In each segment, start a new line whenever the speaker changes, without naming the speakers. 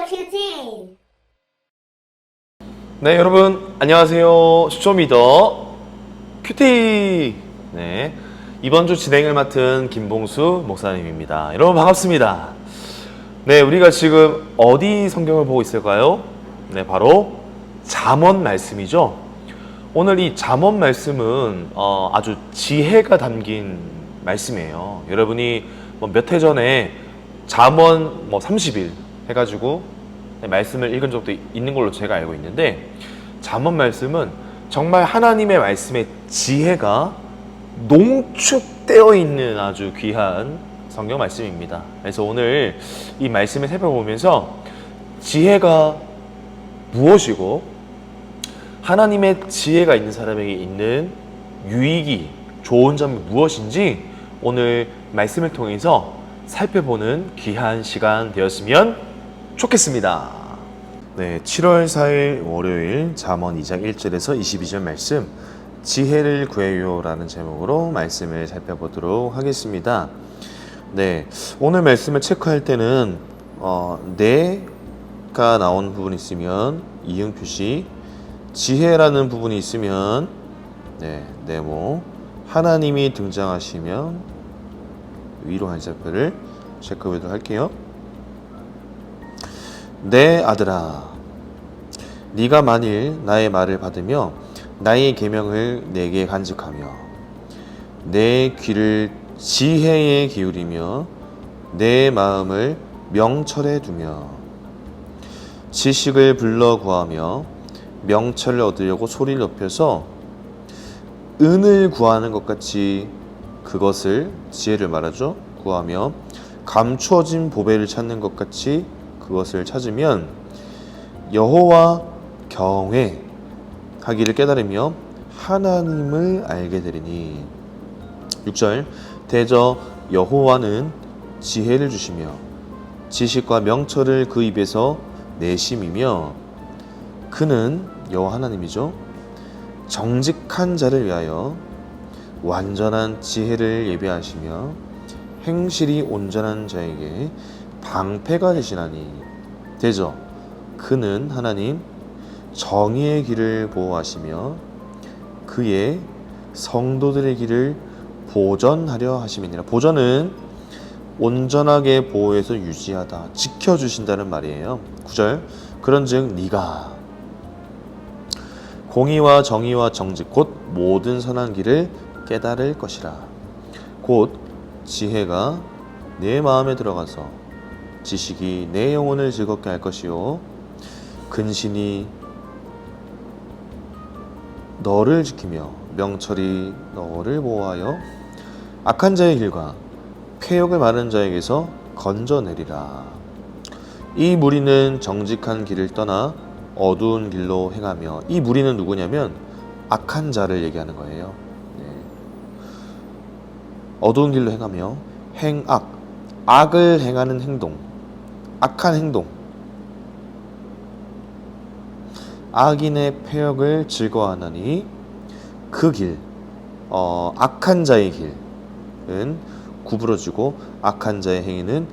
큐티.
네, 여러분 안녕하세요. 쇼미더 큐티. 네, 이번 주 진행을 맡은 김봉수 목사님입니다. 여러분 반갑습니다. 네, 우리가 지금 어디 성경을 보고 있을까요? 네, 바로 잠언 말씀이죠. 오늘 이 잠언 말씀은 아주 지혜가 담긴 말씀이에요. 여러분이 몇 해 전에 잠언 30일 해가지고 말씀을 읽은 적도 있는 걸로 제가 알고 있는데, 잠언 말씀은 정말 하나님의 말씀의 지혜가 농축되어 있는 아주 귀한 성경 말씀입니다. 그래서 오늘 이 말씀을 살펴보면서 지혜가 무엇이고 하나님의 지혜가 있는 사람에게 있는 유익이, 좋은 점이 무엇인지 오늘 말씀을 통해서 살펴보는 귀한 시간 되었으면 좋겠습니다. 네, 7월 4일 월요일 잠언 2장 1절에서 22절 말씀, 지혜를 구해요라는 제목으로 말씀을 살펴보도록 하겠습니다. 네, 오늘 말씀을 체크할 때는 내가 나온 부분이 있으면 이응 표시, 지혜라는 부분이 있으면 네모, 하나님이 등장하시면 위로 한 자표를 체크해보도록 할게요. 내 아들아, 네가 만일 나의 말을 받으며 나의 계명을 내게 간직하며 내 귀를 지혜에 기울이며 내 마음을 명철에 두며 지식을 불러 구하며 명철을 얻으려고 소리를 높여서 은을 구하는 것 같이 그것을, 지혜를 말하죠, 구하며 감추어진 보배를 찾는 것 같이 그것을 찾으면 여호와 경외하기를 깨달으며 하나님을 알게 되리니. 6절, 대저 여호와는 지혜를 주시며 지식과 명철을 그 입에서 내심이며 그는, 여호와 하나님이죠, 정직한 자를 위하여 완전한 지혜를 예비하시며 행실이 온전한 자에게 방패가 되시나니. 대저 그는 하나님 정의의 길을 보호하시며 그의 성도들의 길을 보전하려 하심이니라. 보전은 온전하게 보호해서 유지하다, 지켜주신다는 말이에요. 9절, 그런즉 네가 공의와 정의와 정직 곧 모든 선한 길을 깨달을 것이라. 곧 지혜가 내 마음에 들어가서 지식이 내 영혼을 즐겁게 할 것이요 근신이 너를 지키며 명철이 너를 보호하여 악한 자의 길과 쾌욕을 많은 자에게서 건져내리라. 이 무리는 정직한 길을 떠나 어두운 길로 행하며, 이 무리는 누구냐면 악한 자를 얘기하는 거예요. 어두운 길로 행하며 행악, 악을 행하는 행동, 악한 행동, 악인의 폐역을 즐거워하나니 그 길, 악한 자의 길은 구부러지고 악한 자의 행위는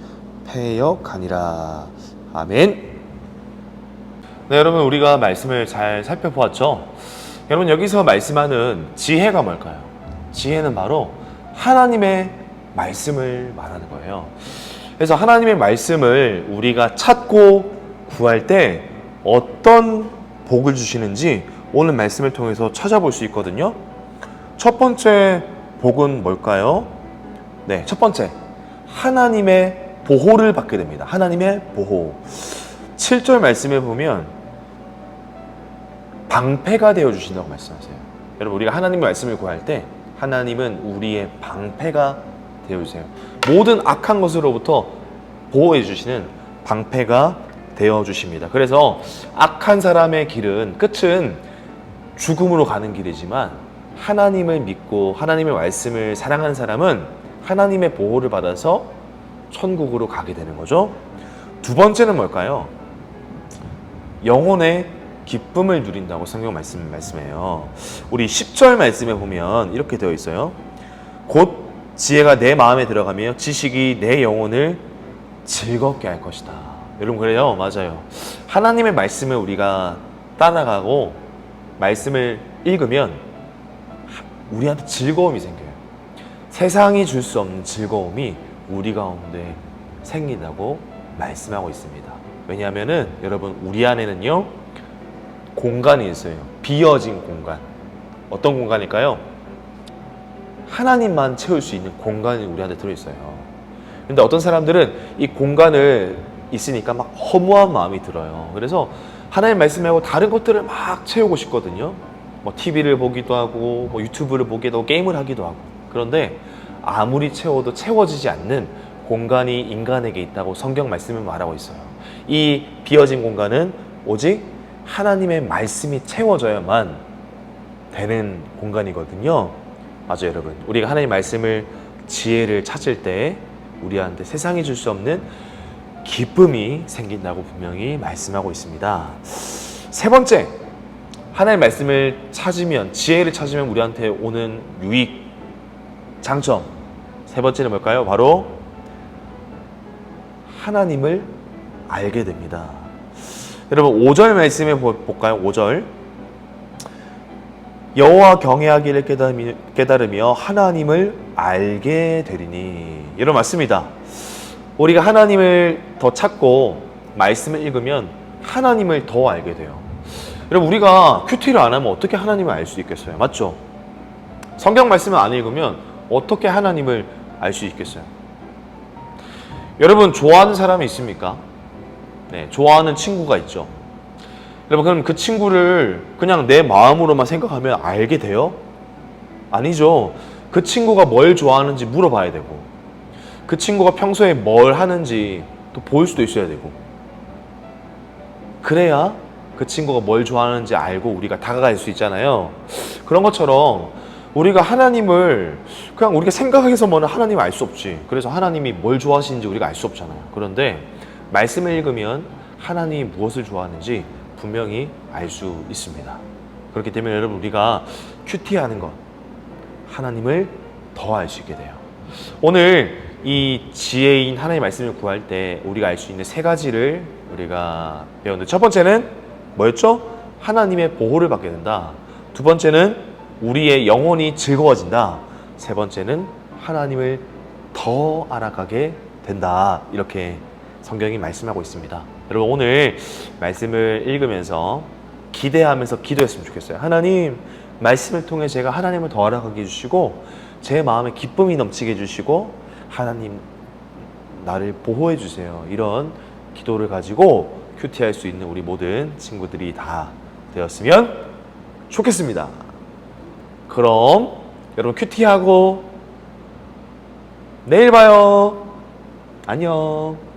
폐역하니라. 아멘. 네, 여러분 우리가 말씀을 잘 살펴보았죠? 여러분 여기서 말씀하는 지혜가 뭘까요? 지혜는 바로 하나님의 말씀을 말하는 거예요. 그래서 하나님의 말씀을 우리가 찾고 구할 때 어떤 복을 주시는지 오늘 말씀을 통해서 찾아볼 수 있거든요. 첫 번째 복은 뭘까요? 네, 첫 번째, 하나님의 보호를 받게 됩니다. 하나님의 보호. 7절 말씀에 보면 방패가 되어 주신다고 말씀하세요. 여러분 우리가 하나님의 말씀을 구할 때 하나님은 우리의 방패가 되어 주세요. 모든 악한 것으로부터 보호해 주시는 방패가 되어 주십니다. 그래서 악한 사람의 길은, 끝은 죽음으로 가는 길이지만 하나님을 믿고 하나님의 말씀을 사랑하는 사람은 하나님의 보호를 받아서 천국으로 가게 되는 거죠. 두 번째는 뭘까요? 영혼의 기쁨을 누린다고 성경 말씀해요. 우리 10절 말씀에 보면 이렇게 되어 있어요. 곧 지혜가 내 마음에 들어가며 지식이 내 영혼을 즐겁게 할 것이다. 여러분 그래요. 맞아요. 하나님의 말씀을 우리가 따라가고 말씀을 읽으면 우리한테 즐거움이 생겨요. 세상이 줄 수 없는 즐거움이 우리 가운데 생긴다고 말씀하고 있습니다. 왜냐하면은 여러분 우리 안에는요 공간이 있어요. 비어진 공간. 어떤 공간일까요? 하나님만 채울 수 있는 공간이 우리한테 들어있어요. 근데 어떤 사람들은 이 공간을 있으니까 막 허무한 마음이 들어요. 그래서 하나님 말씀 말고 다른 것들을 막 채우고 싶거든요. 뭐 TV를 보기도 하고 뭐 유튜브를 보기도 하고 게임을 하기도 하고. 그런데 아무리 채워도 채워지지 않는 공간이 인간에게 있다고 성경 말씀은 말하고 있어요. 이 비어진 공간은 오직 하나님의 말씀이 채워져야만 되는 공간이거든요. 맞아요, 여러분. 우리가 하나님의 말씀을 지혜를 찾을 때 우리한테 세상이 줄 수 없는 기쁨이 생긴다고 분명히 말씀하고 있습니다. 세 번째, 하나님의 말씀을 찾으면, 지혜를 찾으면 우리한테 오는 유익, 장점. 세 번째는 뭘까요? 바로 하나님을 알게 됩니다. 여러분 5절 말씀에 볼까요? 5절. 여호와 경외하기를 깨달으며 하나님을 알게 되리니. 여러분 맞습니다. 우리가 하나님을 더 찾고 말씀을 읽으면 하나님을 더 알게 돼요. 여러분 우리가 큐티를 안 하면 어떻게 하나님을 알 수 있겠어요? 맞죠? 성경 말씀을 안 읽으면 어떻게 하나님을 알 수 있겠어요? 여러분 좋아하는 사람이 있습니까? 네, 좋아하는 친구가 있죠. 여러분 그럼 그 친구를 그냥 내 마음으로만 생각하면 알게 돼요? 아니죠. 그 친구가 뭘 좋아하는지 물어봐야 되고 그 친구가 평소에 뭘 하는지 또 볼 수도 있어야 되고 그래야 그 친구가 뭘 좋아하는지 알고 우리가 다가갈 수 있잖아요. 그런 것처럼 우리가 하나님을 그냥 우리가 생각해서만 하나님을 알 수 없지. 그래서 하나님이 뭘 좋아하시는지 우리가 알 수 없잖아요. 그런데 말씀을 읽으면 하나님이 무엇을 좋아하는지 분명히 알 수 있습니다. 그렇기 때문에 여러분 우리가 큐티하는 것, 하나님을 더 알 수 있게 돼요. 오늘 이 지혜인 하나님의 말씀을 구할 때 우리가 알 수 있는 세 가지를 우리가 배웠는데 첫 번째는 뭐였죠? 하나님의 보호를 받게 된다. 두 번째는 우리의 영혼이 즐거워진다. 세 번째는 하나님을 더 알아가게 된다. 이렇게 성경이 말씀하고 있습니다. 여러분 오늘 말씀을 읽으면서 기대하면서 기도했으면 좋겠어요. 하나님 말씀을 통해 제가 하나님을 더 알아가게 해주시고 제 마음에 기쁨이 넘치게 해주시고 하나님 나를 보호해 주세요. 이런 기도를 가지고 큐티할 수 있는 우리 모든 친구들이 다 되었으면 좋겠습니다. 그럼 여러분 큐티하고 내일 봐요. 안녕.